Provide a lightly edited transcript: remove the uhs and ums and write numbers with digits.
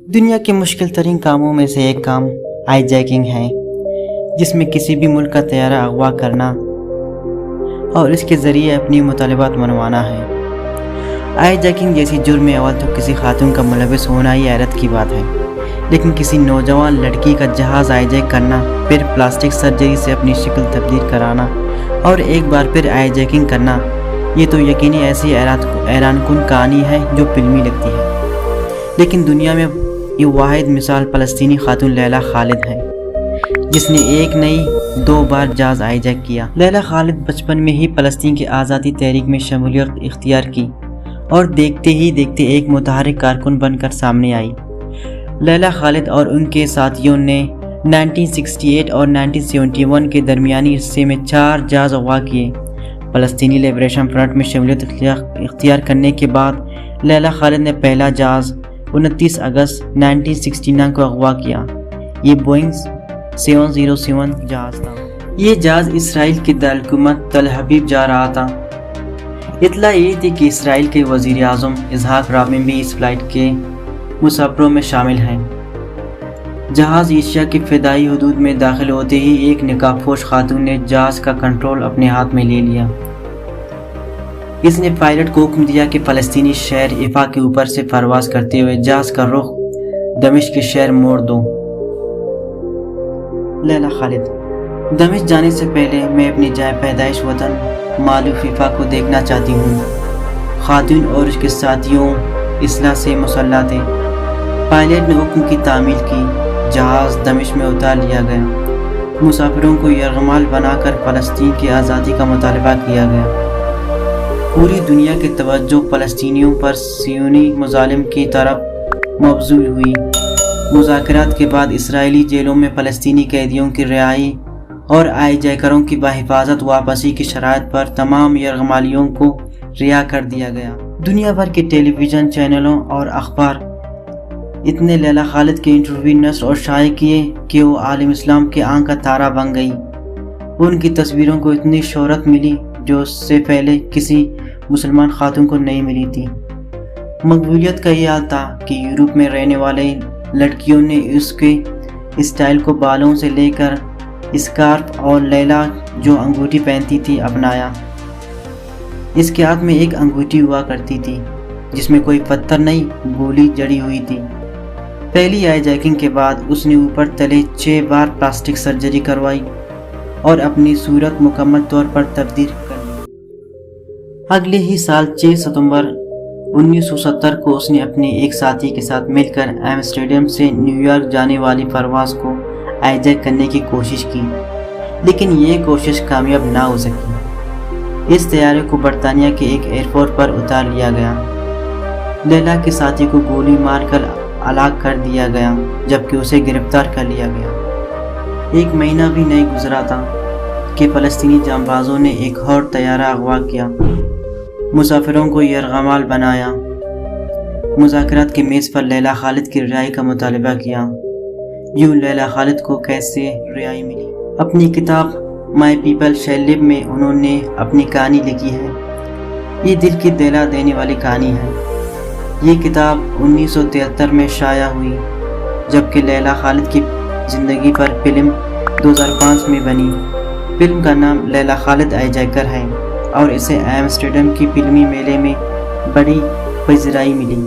دنیا کے مشکل ترین کاموں میں سے ایک کام آئی جیکنگ ہے، جس میں کسی بھی ملک کا طیارہ اغوا کرنا اور اس کے ذریعے اپنی مطالبات منوانا ہے۔ آئی جیکنگ جیسی جرم اول تو کسی خاتون کا ملوث ہونا ہی حیرت کی بات ہے، لیکن کسی نوجوان لڑکی کا جہاز آئی جیک کرنا، پھر پلاسٹک سرجری سے اپنی شکل تبدیل کرانا اور ایک بار پھر آئی جیکنگ کرنا، یہ تو یقینی ایسی حیران کن کہانی ہے جو فلمی لگتی ہے۔ لیکن دنیا میں یہ واحد مثال فلسطینی خاتون لیلا خالد ہے، جس نے ایک نہیں 2 بار جہاز آئی جیک کیا۔ لیلا خالد بچپن میں ہی فلسطین کی آزادی تحریک میں شمولیت اختیار کی اور دیکھتے ہی دیکھتے ایک متحرک کارکن بن کر سامنے آئی۔ لیلا خالد اور ان کے ساتھیوں نے 1968 اور 1971 کے درمیانی عرصے میں 4 جہاز اغوا کیے۔ فلسطینی لبریشن فرنٹ میں شمولیت اختیار کرنے کے بعد لیلا خالد نے پہلا جہاز 29 اگست 1969 کو اغوا کیا۔ یہ بوئنگ 707 جہاز تھا۔ یہ جہاز اسرائیل کے دارالحکومت تل ابیب جا رہا تھا۔ اطلاع یہ تھی کہ اسرائیل کے وزیر اعظم اسحاق رابین بھی اس فلائٹ کے مسافروں میں شامل ہیں۔ جہاز ایشیا کی فضائی حدود میں داخل ہوتے ہی ایک نقاب پوش خاتون نے جہاز کا کنٹرول اپنے ہاتھ میں لے لیا۔ اس نے پائلٹ کو حکم دیا کہ فلسطینی شہر یفا کے اوپر سے پرواز کرتے ہوئے جہاز کا رخ دمشق کے شہر موڑ دو۔ لیلا خالد: دمشق جانے سے پہلے میں اپنی جائے پیدائش وطن مالوف یفا کو دیکھنا چاہتی ہوں۔ خاتون اور اس کے ساتھیوں اسلحہ سے مسلح تھے۔ پائلٹ نے حکم کی تعمیل کی، جہاز دمشق میں اتار لیا گیا۔ مسافروں کو یرغمال بنا کر فلسطین کی آزادی کا مطالبہ کیا گیا۔ پوری دنیا کی توجہ فلسطینیوں پر صہیونی مظالم کی طرف مبذول ہوئی۔ مذاکرات کے بعد اسرائیلی جیلوں میں فلسطینی قیدیوں کی رہائی اور آئی جیکروں کی بحفاظت واپسی کی شرائط پر تمام یرغمالیوں کو رہا کر دیا گیا۔ دنیا بھر کے ٹیلی ویژن چینلوں اور اخبار اتنے لیلا خالد کے انٹرویو نشر اور شائع کیے کہ وہ عالم اسلام کے آنکھ کا تارا بن گئی۔ ان کی تصویروں کو اتنی شہرت ملی جو اس سے پہلے کسی مسلمان خاتون کو نہیں ملی تھی۔ مقبولیت کا یہ حال تھا کہ یورپ میں رہنے والے لڑکیوں نے اس کے اسٹائل کو بالوں سے لے کر اسکارف اور لیلا جو انگوٹھی پہنتی تھی اپنایا۔ اس کے ہاتھ میں ایک انگوٹھی ہوا کرتی تھی جس میں کوئی پتھر نہیں، گولی جڑی ہوئی تھی۔ پہلی آئی جیکنگ کے بعد اس نے اوپر تلے 6 بار پلاسٹک سرجری کروائی اور اپنی صورت مکمل طور پر تبدیل کر لی۔ اگلے ہی سال 6 ستمبر 1970 کو اس نے اپنے ایک ساتھی کے ساتھ مل کر ایمسٹرڈیم سے نیو یارک جانے والی پرواز کو آئی جیک کرنے کی کوشش کی، لیکن یہ کوشش کامیاب نہ ہو سکی۔ اس طیارے کو برطانیہ کے ایک ایئرپورٹ پر اتار لیا گیا۔ لیلا کے ساتھی کو گولی مار کر ہلاک کر دیا گیا، جبکہ اسے گرفتار کر لیا گیا۔ 1 مہینہ بھی نہیں گزرا تھا کہ فلسطینی جانبازوں نے ایک اور طیارہ اغوا کیا، مسافروں کو یرغمال بنایا، مذاکرات کے میز پر لیلا خالد کی رہائی کا مطالبہ کیا۔ یوں لیلا خالد کو کیسے رہائی ملی؟ اپنی کتاب مائی پیپل شیل لیو میں انہوں نے اپنی کہانی لکھی ہے۔ یہ دل کی دہلا دینے والی کہانی ہے۔ یہ کتاب 1973 میں شائع ہوئی، جبکہ لیلا خالد کی زندگی پر فلم 2005 میں بنی۔ فلم کا نام لیلا خالد آئی جیکر ہے اور اسے ایمسٹرڈیم کی فلمی میلے میں بڑی پذیرائی ملی۔